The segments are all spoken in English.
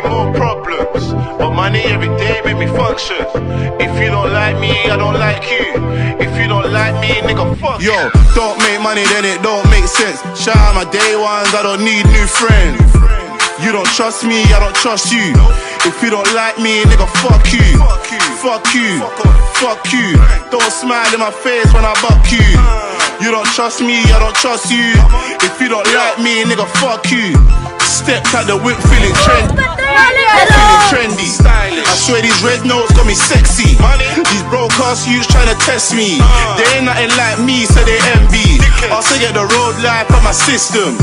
money, more problems. But money every day make me function. If you don't like me, I don't like you. If you don't like me, nigga, fuck you. Yo, don't make money, then it don't make sense. Shout out my day ones, I don't need new friends. You don't trust me, I don't trust you. If you don't like me, nigga, fuck you. Fuck you, fuck you. Don't smile in my face when I buck you. You don't trust me, I don't trust you. If you don't like me, nigga, fuck you. Stepped out the whip feeling trendy. I swear these red notes got me sexy. These broke ass youths trying to test me. They ain't nothing like me, so they envy. I still get the road life on my system.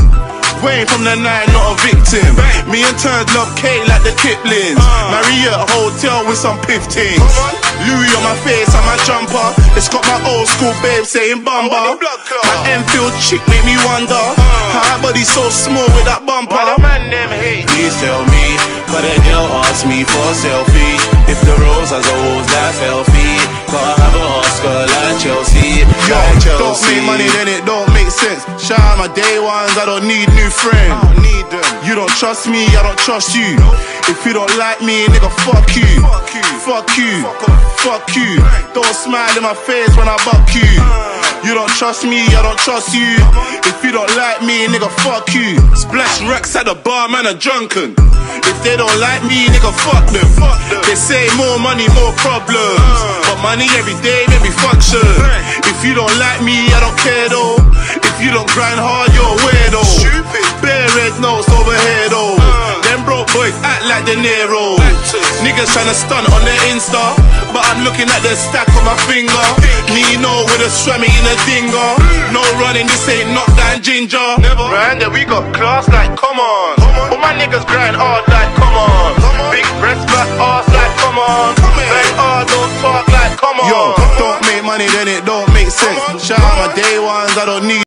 Wayne from the night, not a victim. Me and Turns love cake like the Kiplings. Marriott hotel with some 15s. Louis on my face and my jumper. It's got my old school babe saying bumba. My Enfield chick make me wonder how her body so small with that bumper. Please tell me, but a girl asked me for a selfie. If the rose has a hose that's healthy, can't have an Oscar like Chelsea. Yo, don't make money, then it don't make sense. Shout out my day ones, I don't need new friends. You don't trust me, I don't trust you. If you don't like me, nigga, fuck you. Fuck you, fuck you. Don't smile in my face when I buck you. You don't trust me, I don't trust you. If you don't like me, nigga, fuck you. Splash racks at the bar, man, are drunken. If they don't like me, nigga, fuck them. They say more money, more problems. But money every day make me function. If you don't like me, I don't care though. If you don't grind hard, you're a weirdo. Bare red notes over here though. Them broke boys act like De Niro. Niggas tryna stunt on their Insta, but I'm looking at the stack on my finger. Nino with a swammy in a dinger. No running, this ain't knockdown ginger. Right, we got class like, come on. All my niggas grind hard like, come on. Big breast, fat ass like, come on.